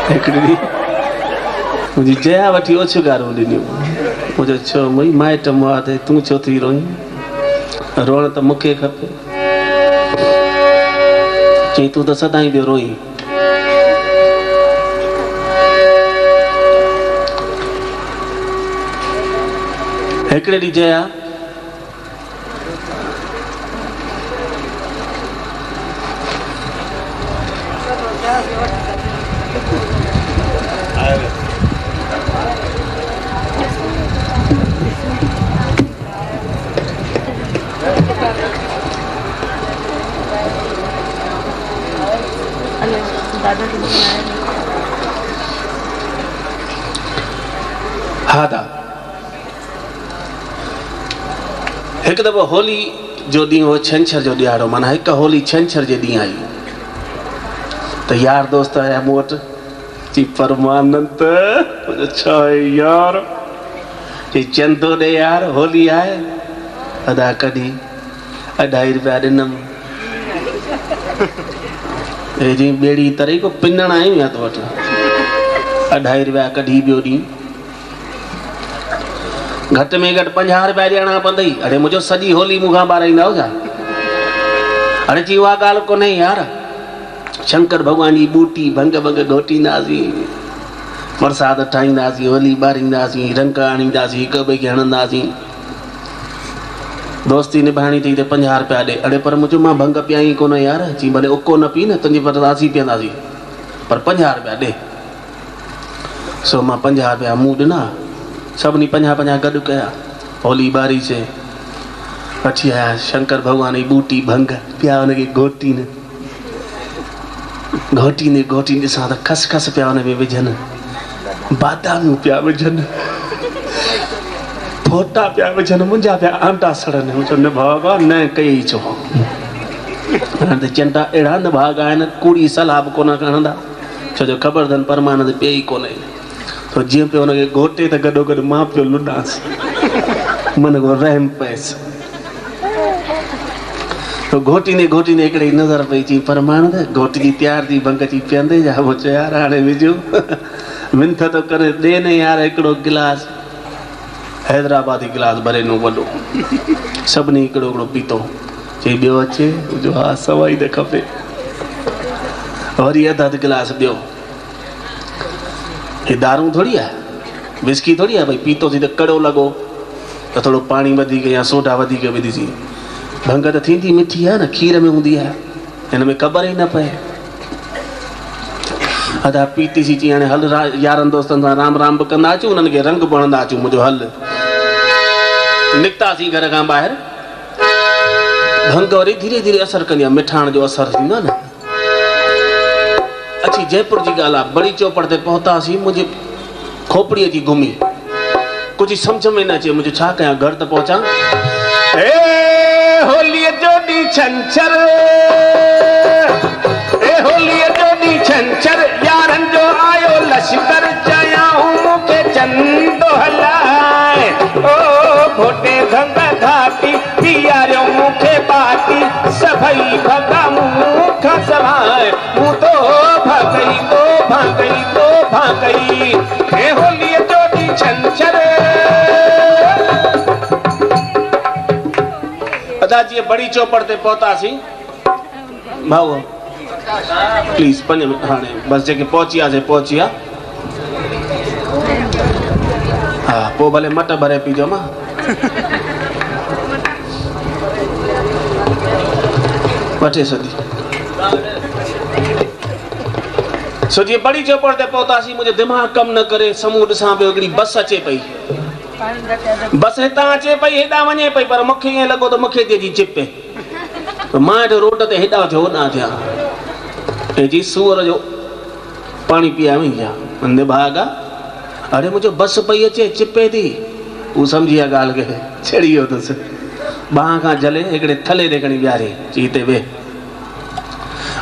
हिकिड़ी मुंहिंजी जया वठी ओछियूं ॻाल्हियूं ॾिनियूं। मुंहिंजो छो मई माइट मुआद तूं छो थी रोई, रोअण त मूंखे खपे। चई तूं त सदाईं पियो रोई। हिकिड़े ॾींहुं जया हा दा हिकु दफ़ो होली जो ॾींहुं हो छंछर जो ॾियारो, माना हिकु होली छंछर जे ॾींहुं आई त यार दोस्त आया मूं वटि। चई परमानंद छा यार, चई चंदो ॾे यार होली आहे। अदा कढी 2.5 रुपया ॾिनमि। हे जी ॿेड़ी तरे को पिनण आयूं या तो वटि 2.5 रुपया कढी ॿियो ॾींहुं घटि में घटि 50 रुपया ॾियणा पवंदई। अरे मुंहिंजो सॼी होली मूंखां ॿाराईंदा हो छा? अरे चई उहा ॻाल्हि कोन्हे यार, शंकर भॻवान जी बूटी भंग भंग घोटींदासीं, प्रसाद ठाहींदासीं, होली ॿारींदासीं, रंग आणींदासीं, हिक ॿिए खे हणंदासीं, दोस्ती निभाइणी अथई त 50 रुपया ॾे। अड़े पर मुंहिंजो मां भंग पियाई कोन यार। चई भले उको न पी न, तुंहिंजी परदासी पीअंदासीं, पर 50 रुपया ॾे। सो मां 50 रुपया मूं ॾिना, सभिनी 50-50 गॾु कया, होली ॿारीसीं, वठी आया शंकर भॻवान जी बूटी भंग पिया हुनखे घोटीनि ॾिसां त खसखस पिया हुन में विझनि, बादामियूं पिया विझनि, फोटा पिया विझनि, मुंहिंजा पिया आंटा सड़नि। न भॻवान न कई छो, हाणे त चंटा अहिड़ा न भाग आहिनि कूड़ी सलाह बि कोन खणंदा, छो जो ख़बर अथनि परमानंद पिए ई कोन्हे। तो जीअं पियो हुनखे घोटे त गॾो गॾु मां पियो लुॾांसि, मन को रहम पएसि। तो घोटींदे हिकिड़े नज़र पई। चई परमानंद घोटी तयारु थी भंग थी पीअंदे जा? मूं चयो यार हाणे विझूं, मिंथ तो करे ॾे न यार हिकिड़ो गिलास। हैदराबादी गिलास भरे नो वॾो, सभिनी हिकिड़ो हिकिड़ो पीतो। चई ॿियो अचे? जो हा सवाई त खपे। वरी अधु गिलास ॿियो। हे दारू थोड़ी आहे, विस्की थोड़ी आहे भई पीतोसीं त कड़ो लॻो त थोड़ो पाणी वधीक या सोडा वधीक विझीसीं। भंग त थींदी मिठी आहे न, खीर में हूंदी आहे, हिन में ख़बर ई न पए। अदा पीतीसीं। चई हाणे हल यारनि दोस्तनि सां राम राम बि कंदा अचूं, उन्हनि खे रंग बि हणंदा अचूं। मुंहिंजो हल निकितासीं घर खां ॿाहिरि। भंग वरी धीरे धीरे असरु कंदी आहे, मिठाण जो असरु थींदो आहे न। अची जयपुर जी ॻाल्हि आहे, बड़ी चौपड़ ते पहुतासीं, मुंहिंजी खोपड़ी अची घुमी, कुझु सम्झ में न अचे मुंहिंजो छा कयां। घर त पहुचां, होलीअ जो ॾींहुं छंछर, होलीअ जो ॾींहुं छंछर, यारनि जो आयो लश्कर, चयाऊं मूंखे चंदो हलाए, ओ घोटे भंग घाटी पीआरियो मूंखे बाटी, सभई भॻा मूंखां सवाइ, मूं तो भागई हे होलीअ जो ॾींहुं छंछर। अदा जी बड़ी चौपड़ ते पहुतासीं। भाऊ प्लीज 5 मिनट हाणे बस, जेके पहुची वियासीं पहुची विया। हा पोइ भले मट भरे पीजो मां। वठे सो जीअं बड़ी चौपड़ ते पहुतासीं, मुंहिंजो दिमाग़ कमु न करे, साम्हूं ॾिसां पियो हिकिड़ी बस अचे पई। बस हितां अचे पई, हेॾां वञे पई, पर मूंखे ईअं लॻो त मूंखे जी चिपे। मां हेॾो रोड ते हेॾां थियो होॾां थियां, हे जी सूअर जो पाणी पीआवीं छा निभागा। अरे मुंहिंजो बस पई अचे चिपे थी, हू सम्झी विया ॻाल्हि खे, छेड़ी वियो अथसि। बांह खां जले हिकिड़े थले ते खणी वियारे, चई हिते वेह।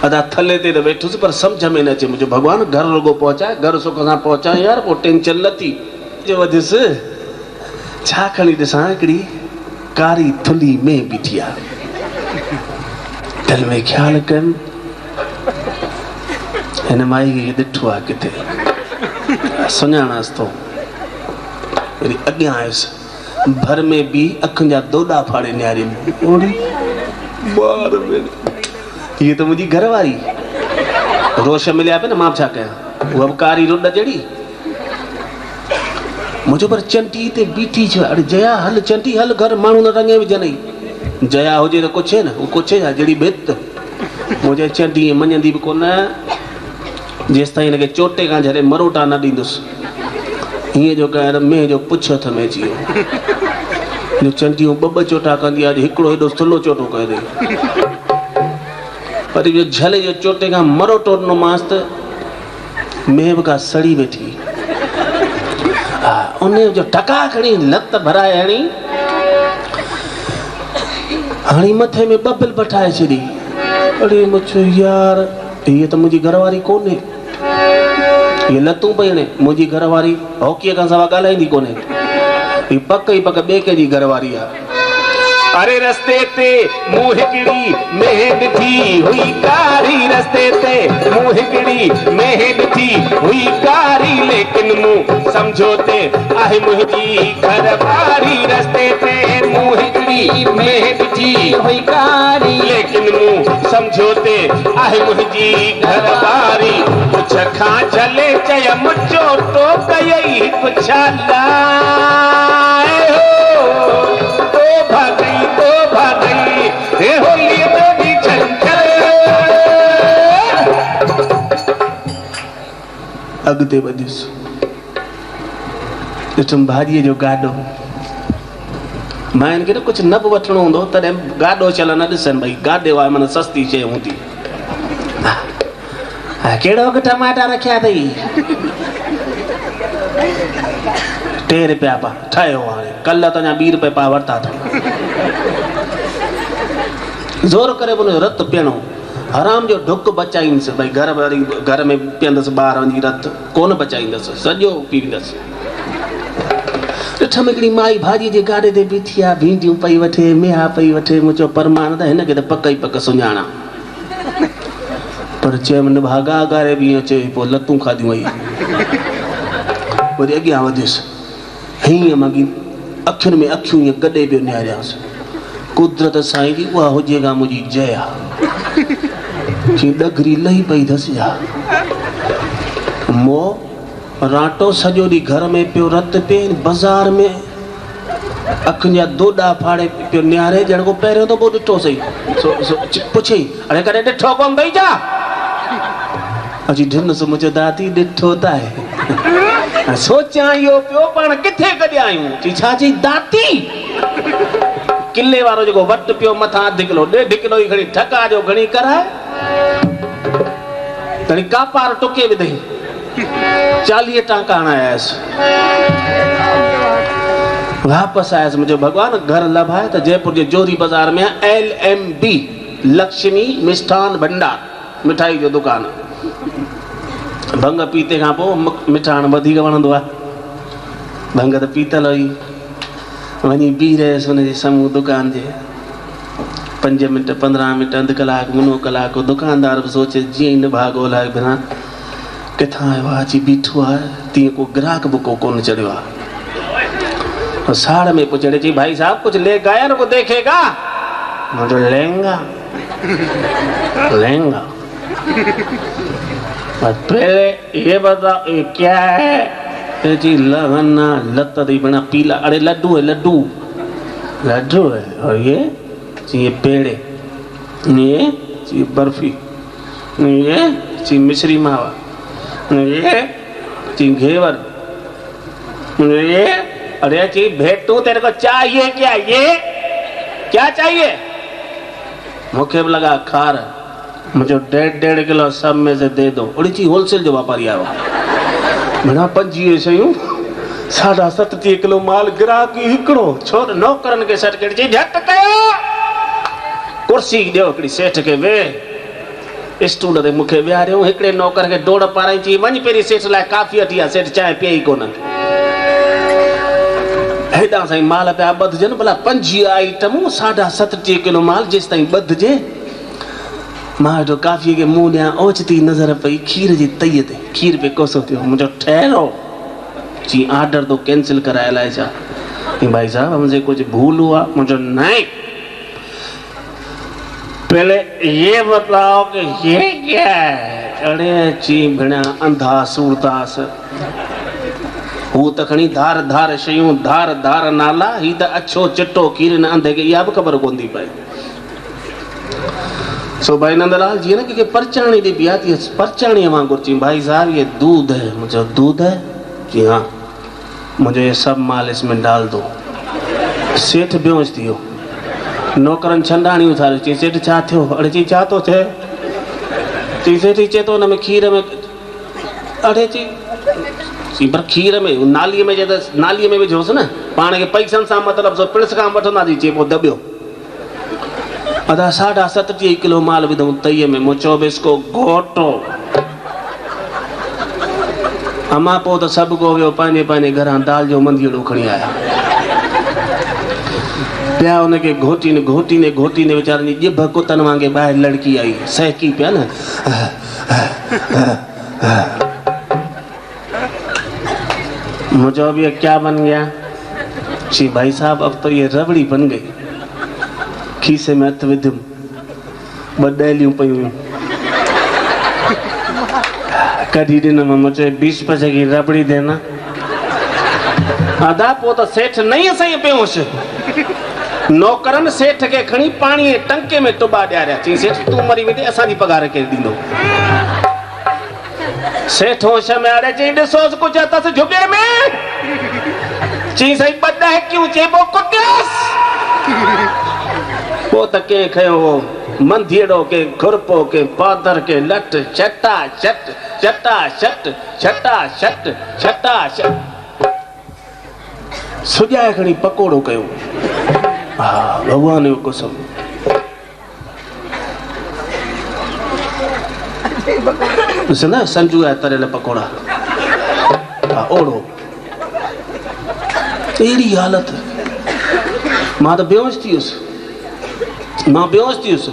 अदा थले ते त वेठुसि, पर सम्झ में न अचे। मुंहिंजो भॻवान घर रुगो पहुचाए, घर सुख सां पहुचाए यार, पोइ टेंशन लथी जो वधियुसि। छा खणी ॾिसां, हिकिड़ी कारी थुली में बीठी आहे। दिलि में ख़्यालु कनि हिन माई खे ॾिठो आहे किथे सुञाणासि थो वरी अॻियां आयुसि भर में बि अखियुनि जा दोॾा फाड़े निहारियमि हीअ त मुंहिंजी घरवारी रोश मिलिया पिया न मां छा कयां उहा बि कारी रुॾ जहिड़ी मुंहिंजो पर चंटी ते बीठी छो अरे जया हल चंटी हल घर माण्हू न रंगे विझनि जया हुजे त कुझु न उहो कुझु आहे जहिड़ी भित मुंहिंजे चंटी मञंदी बि कोन जेसि ताईं हिनखे चोटे खां झरे मरोटा न ॾींदुसि हीअं जो कयां मेंह जो पुछ हथ में अची वियो चंटियूं ॿ चोटा कंदी आहे हिकिड़ो हेॾो थुल्हो चोटो करे वरी इहो झले जो चोटे खां मरोटो ॾिनोमांसि त मेंह खां सड़ी वेठी हा उन जो टका खणी लत भराए हणी हाणे मथे में बबिल पठाए छॾी अड़े मुछो यार हीअ त मुंहिंजी घरवारी कोन्हे हीअ लतूं पई हणे मुंहिंजी घरवारी हॉकीअ खां सवाइ ॻाल्हाईंदी कोन्हे हीअ पक ई पक ॿिए कंहिंजी घरवारी आहे अरे रस्ते ते मूं हिकिड़ी मेह ॾिठी हुई कारी रस्ते ते मूं हिकिड़ी मेह ॾिठी हुई कारी लेकिन मूं सम्झो ते आहे मुंहिंजी घरवारी रस्ते ते मूं हिकिड़ी मेह ॾिठी हुई कारी लेकिन मूं सम्झो ते आहे मुंहिंजी घरवारी पुछ खां झले चयमि चोटो कयई हिकु छालाए हो भागई हे होली में भी छंछर अॻिते वधियुसि ॾिठुमि भाॼीअ जो गाॾो मां हिनखे न कुझु न बि वठिणो हूंदो तॾहिं गाॾो चल न ॾिसनि भई गाॾे वारे माना सस्ती शइ हूंदी कहिड़ो अघु टमाटा रखिया अथई 2 रुपया पा ठाहियो हाणे कल्ह त अञा 2 रुपए पा वरिता अथऊं ज़ोर करे बोलो रत पीअणो हराम जो ढुक बचाईंदसि भई घर में पीअंदसि ॿारनि जी रत कोन बचाईंदसि सॼो पींदसि ॾिठमि हिकिड़ी माई भाॼी जे गाॾे ते बीठी आहे भींडियूं पई वठे मेहा पई वठे मुंहिंजो परमान त हिनखे त पक ई पक सुञाणा पर चयमि न भागा गारे बि ईअं चए पोइ लतूं खाधियूं वई वरी अॻियां वधियुसि हीअं मगी अखियुनि में अखियूं ईअं गॾे पियो निहारियासि कुदरत साईं जी उहा हुजे का मुंहिंजी जया डगरी लही पई अथसि मो राटो सॼो ॾींहुं घर में पियो रत पिए बाज़ार में अखियुनि जा दोॾा फाड़े पियो निहारे ॼण को पहिरियों दफ़ो ॾिठो सही पुछई अरे कॾहिं ॾिठो कोन भई जा अची ढिनसि मुंहिंजो दादी ॾिठो त आहे सोचां इहो पियो पाण किथे गॾिया आहियूं छा चई दाती किले वारो जेको वट पियो मथां 1/2 किलो 1.5 किलो ई खणी ठका जो घणी कराए घणी कापार टुके विधई 40 टांका हणायसि वापसि आयसि मुंहिंजो भॻवान घर लभाए त जयपुर जे जोरी बाज़ार में LMB लक्ष्मी मिष्ठान भंडार मिठाई जो दुकानु भंग पीते खां पोइ मिठाण वधीक वणंदो आहे भंग त पीतल हुई वञी बीह रहियसि हुनजे साम्हूं दुकान जे 5 मिंट 15 मिंट 1/2 कलाक मुनो कलाक दुकानदार बि सोचे जीअं ई न भाग ओलाए बिना किथां आयो आहे अची बीठो आहे तीअं को ग्राहक बि कोन चढ़ियो आहे साड़ में पुछे चई भाई साहब कुछ ले गया ना को देखेगा मुझे लहंगा पहले ये बताओ ये क्या है जी लगना लत दी बना पीला अरे लड्डू है लड्डू है और ये पेड़े ये बर्फी ये मिश्री मावा ये घेवर ये अरे ची भेटू तेरे को चाहिए क्या ये क्या चाहिए मुखे भी लगा खार मुझे 1.5 किलो सब में से दे दो और ची होलसेल जो व्यापारी आयो मना 25 शयूं 7.5 किलो माल ग्राहक हिकड़ो छोर नौकरन के सर्किट जी झट कयो कुर्सी दियो हिकड़ी सेठ के वे स्टूल ते मुखे विहारियो हिकड़े नौकर के डोड़ पाराई ची वञ पेरी सेठ लाइ काफी अठी आ सेठ चाहे पिए कोन हेॾा साईं माल पिया ॿधजनि भला 25 आइटमूं 7.5 किलो माल जेसि ताईं ॿधजे मां जो काफ़ी के मुंह ॾियां ओचिती नज़र पई खीर जी तईअ ते खीर पे कोसो थियो मुंहिंजो ठहरो जी आर्डर तो कैंसिल कराए लाए छा भाई साहब मुझे कुछ भूल हुआ मुझे नहीं पहले ये बताओ कि ये क्या है अरे ची भेणा अंधा सूरदास हू त खणी धार धार शयूं धार धार नाला ही त अछो चिट्टो खीर न अंधे के इहा बि ख़बर कोन थी पए सो भाई नंदलाल जी ना कि परचाणी दी बिया थी परचाणी वांगुर चई भाई साहब ये दूध है मुझे दूध है जी हाँ मुझे ये सब माल इसमें डाल दो सेठ बेहोश थियो नौकरन छंडाणी उथारियो चई सेठ छा थियो अड़े चई छा तो थे चई सेठ चए तो हुन में खीर में अड़े चई पर खीर में नालीअ में जे नालीअ में विझोसि न पाण खे पैसनि सां मतिलबु सो पिड़स खां वठंदासीं चए पोइ दॿियो अदा 37.5 किलो माल विधऊं तईअ में मूं चयो बि इसको घोटो अमा पोइ त सभु को वियो पंहिंजे पंहिंजे घरां दाल जो मंदीअड़ो खणी आया पिया हुनखे घोटीने घोटीने घोटीने वीचारनि जी ॼिभ कुतनि वांगुरु ॿाहिरि लड़की आई सहकी पिया न मूं चयो बि क्या बन गया जी भाई साहब अब तो ये रबड़ी बन गई खीसे में हथ विधुमि 2 ॾेलियूं पयूं कढी ॾिनमि मूं चयो 20 पैसे की रबड़ी देना अदा पोइ त सेठ नहीं असांखे पियोसि नौकरनि सेठ खे खणी पाणी जे टंके में टुॿा ॾियारिया चई सेठ तूं मरी वेंदे असांजी पघार केरु ॾींदो सेठ होश में आड़े चई ॾिसोसि कुझु अथसि झुॻे में चई साईं 2 ॾहकियूं चइबो कुटियसि पोइ त कंहिं खयो हो मंधीड़ो के खुरपो के पादर के लट चटा चट चटा चट चटा चट चटा चट सुॼाए खणी पकोड़ो कयो हा भॻवान जो कसम ॾिस न संजू जा तरियल पकोड़ा हा ओड़ो अहिड़ी हालत मां त बेहोश थी वियुसि मां बेहोश थी वियुसि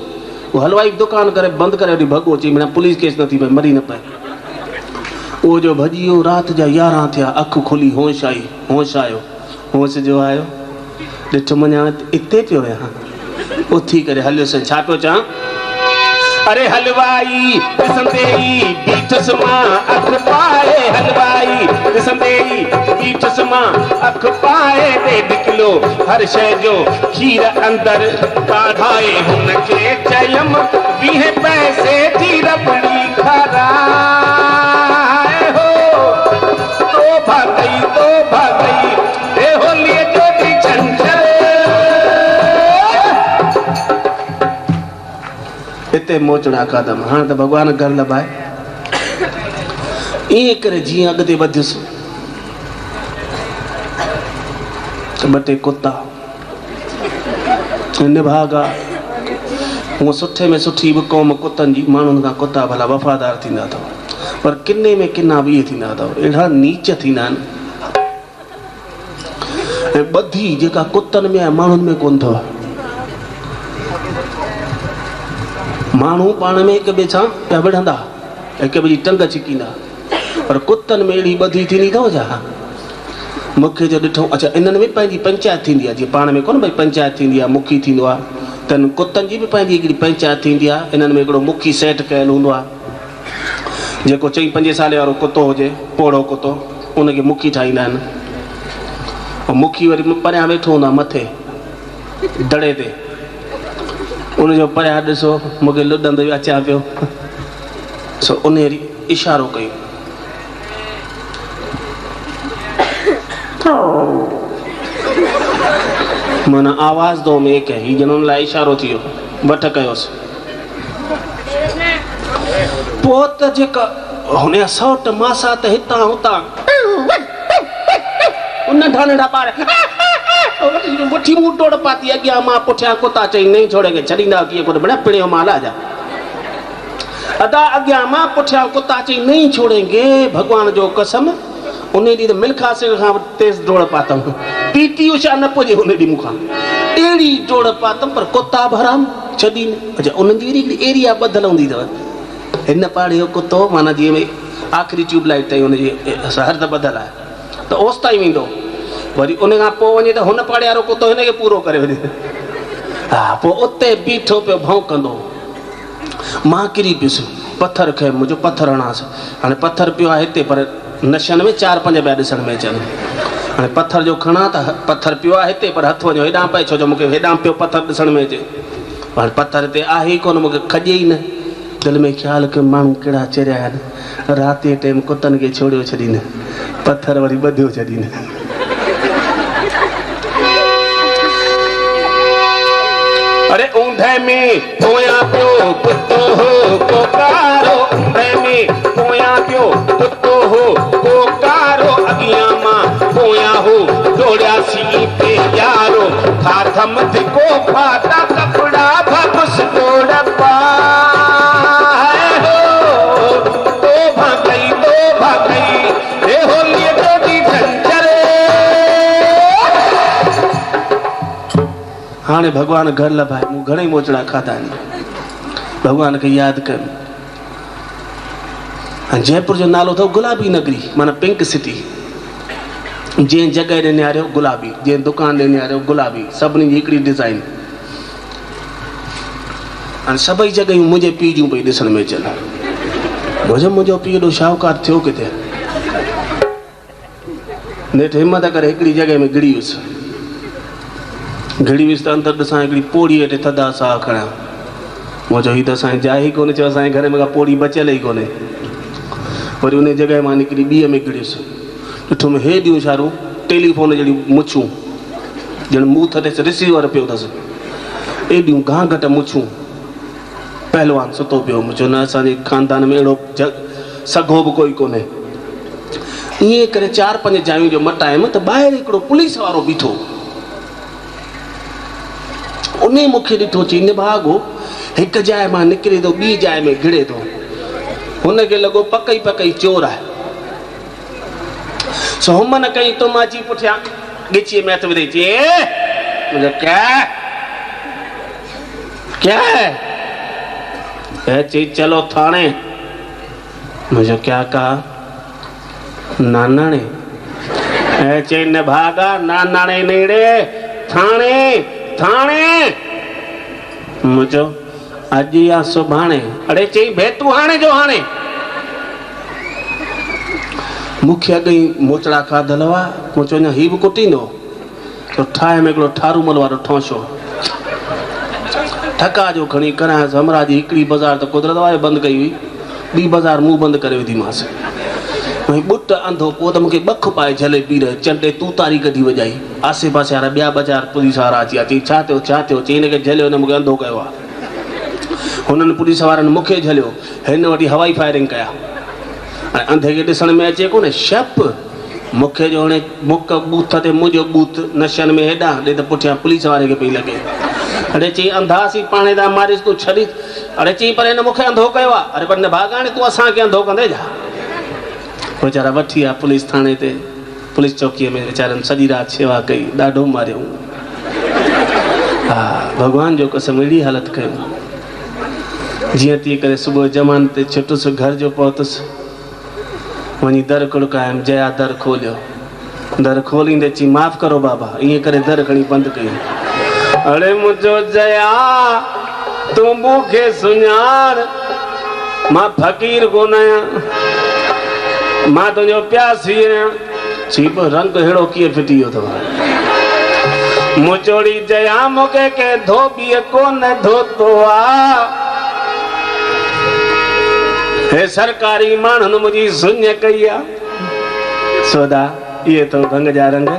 वो हलवाई दुकान करे बंदि करे वठी भॻो अची माना पुलिस केस न थी पए मरी न पए उहो जो भॼी वियो राति जा 11 थिया अखि खुली होश आई होश आयो होश जो आयो ॾिठो मञा हिते पियो आहियां उथी करे हलियोसि छा पियो चवां अरे हलवाई ॾिसंदे ई बीठसि मां अखि पाए हलवाई ॾिसंदे ई बीठसि मां अखि पाए 1.5 किलो हर शइ जो खीर अंदरि काढाए हुनखे चयमि 20 पैसे जी रबड़ी खाराए हो तो भागई हे होलीअ जो बि छंछर हिते मोचड़ा कादम हाणे त भॻवान घर लभाए ईअं करे जीअं अॻिते वधियुसि त 2 टे कुता निभागा हूअं सुठे में सुठी बि क़ौम कुतनि जी माण्हुनि खां कुता भला वफ़ादार थींदा अथव पर किने में किना बि इहे थींदा अथव अहिड़ा नीच थींदा आहिनि ऐं ॿधी जेका कुतनि में आहे माण्हुनि में कोन अथव माण्हू पाण में हिक ॿिए सां पिया विढ़ंदा हिक ॿिए जी टंग छिकींदा पर कुतनि में अहिड़ी ॿधी थींदी अथव छा मूंखे जो ॾिठो अच्छा इन्हनि में पंहिंजी पंचायत थींदी आहे जीअं पाण में कोन भई पंचायत थींदी आहे मुखी थींदो आहे त कुतनि जी बि पंहिंजी हिकिड़ी पंचायत थींदी आहे इन्हनि में हिकिड़ो मुखी सेट कयलु हूंदो आहे जेको 4-5 साल वारो कुतो हुजे पोड़ो कुतो उनखे मुखी ठाहींदा आहिनि ऐं मुखी वरी परियां वेठो हूंदो आहे मथे दड़े ते उनजो परियां ॾिसो मूंखे लुॾंदो अचां पियो सो उन इशारो कयो माना आवाज़ दो में एक है जिन्होंने लाइ इशारो थियो वठ कयोसि पोइ त जेका हुन सौट मासा त हितां हुतां उन ढानड़ा ॿार वठी मूं डोड़ पाती अॻियां मां पुठियां कुता चई नहीं छोड़ेंगे छॾींदा कीअं कोन बड़ा पिणियो माल आजा अदा अॻियां मां पुठियां कुता चई नहीं छोड़ेंगे भगवान जो कसम उन ॾींहुं त मिल्खा सिंह खां तेज़ डोड़ पातमि पीटी उषा न पुॼे हुन ॾींहुं मूंखां अहिड़ी डोड़ पातमि पर कुता बि हराम छॾी अच्छा उन्हनि जी हिकिड़ी एरिया ॿधल हूंदी अथव हिन पाड़े जो कुतो माना जीअं भई आख़िरी ट्यूबलाइट ताईं हुनजी हर त ॿधल आहे त ओसि ताईं वेंदो वरी उन खां पोइ वञे त हुन पाड़े वारो कुतो हिनखे पूरो करे वञे हा पोइ उते बीठो पियो भौंकंदो मां किरी पियुसि पथर खंयमि मुंहिंजो पथर हणांसि हाणे पथर पियो आहे हिते पर नशनि में 4-5 ॿिया ॾिसण में अचनि हाणे पथर जो खणा त पथर पियो आहे हिते पर हथु वञो हेॾां पए छो जो मूंखे हेॾां पियो पथर ॾिसण में अचे हाणे पथर हिते आहे ई कोन मूंखे खॼे ई न दिलि में ख़्यालु कयो माण्हू कहिड़ा चरिया आहिनि राति जे टाइम कुतनि खे छोड़ियो छॾीनि पथर वरी ॿधियो छॾीनि अरे ऊंधे में पोयां पियो कुतो हो कोकारो ऊंधे में पोयां पियो कुतो हो कोकारो अॻियां मां पोयां हो दौड़ियासी पे यारो हाथ मथिको फाटा कपड़ा भगुस दौड़ पाए हो तो भागई हे होली टोटी झंझरे हाणे भगवान घर लभाए मूं घणेई मोचड़ा खाधा आहिनि भगवान खे यादि कयो जयपुर जो नालो अथव गुलाबी नगरी माना पिंक सिटी जंहिं जॻह ॾे निहारियो गुलाबी जंहिं दुकान ॾे निहारियो गुलाबी सभिनी जी हिकिड़ी डिज़ाइन हाणे सभई जॻहियूं मुंहिंजे पीउ जूं पई ॾिसण में अचनि मुंहिंजो पीउ एॾो शाहूकार थियो किथे नेठि हिमत करे हिकिड़ी जॻह में गिड़ी वियुसि त अंदरि ॾिसां हिकिड़ी पोड़ी हेठि थधा साह खणिया मां चयो हीअ त असांजी जाइ ई कोन्हे चयो असांजे घर में का पोड़ी बचियल ई कोन्हे वरी उन जॻह मां निकिरी ॿीअ में गिड़ियुसि ॾिठो में हेॾियूं छारूं टेलीफोन जहिड़ियूं मुछूं ॼण मूं थधे रिसीवर पियो अथसि एॾियूं घाघट मुछूं पहलवान सुतो पियो मूं चयो न असांजे ख़ानदान में अहिड़ो सघो बि कोई कोन्हे ईअं करे 4-5 जायूं जो मटायमि त ॿाहिरि हिकिड़ो पुलिस वारो बीठो उन मूंखे ॾिठो चई निभागो हिकु जाइ मां निकिरे थो ॿी जाइ में घिड़े थो हुनखे लॻो पकई चोर आहे सो हुम न कई तुम अची पुठियां ॻिचीअ में हथ विधई चई क्या है चई चलो थाणे मुझे क्या कहा नानाणे चई निभागा नानाणे नेड़े थाणे मुझो अॼु या सुभाणे अड़े चई भे तूं हाणे जो हाणे मूंखे अॻ ई मोचड़ा खाधल हुआ मूं चयो हीअ बि कुटींदो त ठाहे में हिकिड़ो ठारूमल वारो ठोंशो ठका जो खणी करायसि हमरा जी हिकिड़ी बाज़ार त कुदरत वारे बंदि कई हुई ॿी बाज़ार मूं बंदि करे विधीमांसि बुट अंधो पोइ त मूंखे ॿख पाए झले पी रहे चंडे तूं तारी कढी वॼाई आसे पासे वारा ॿिया बाज़ार पुलिस वारा अची विया चई छा थियो चई हिनखे झलियो हिन मूंखे अंधो कयो आहे हुननि पुलिस वारनि मूंखे झलियो हिन वटि हवाई फायरिंग कया ऐं अंधे खे ॾिसण में अचे कोन्हे शप मूंखे जो हाणे मुक बूथ ते मुंहिंजो बूथ नशनि में हेॾां ॾे त पुठियां पुलिस वारे खे पई लॻे अड़े चई अंधासीं पाणे था मारिस तूं छॾी अड़े चई पर हिन मूंखे अंधो कयो आहे अड़े पर न भाॻाणे तूं असांखे अंधो कंदे छा वीचारा वठी विया पुलिस थाणे ते पुलिस चौकीअ में वीचारनि सॼी राति शेवा कई ॾाढो मारियऊं हा भॻवान जो कसम अहिड़ी हालत कयो जीअं तीअं करे सुबुह जमान ते छुटुसि घर जो पहुतुसि वञी दर खुड़कायमि जया दर खोलियो दर खोलींदे चई माफ़ करो बाबा ईअं करे दर खणी बंदि कई अड़े मुंहिंजो जया तूं मूंखे सुञाण मां फ़क़ीर कोन आहियां मां तुंहिंजो प्यासी आहियां चई पोइ रंग अहिड़ो कीअं फिटी वियो अथव मुचोड़ी जया मूंखे के धोबीअ कोन धोतो आहे हे सरकारी माण्हुनि मुंहिंजी सुञ कई आहे सोदा इहे तो भंग जा रंग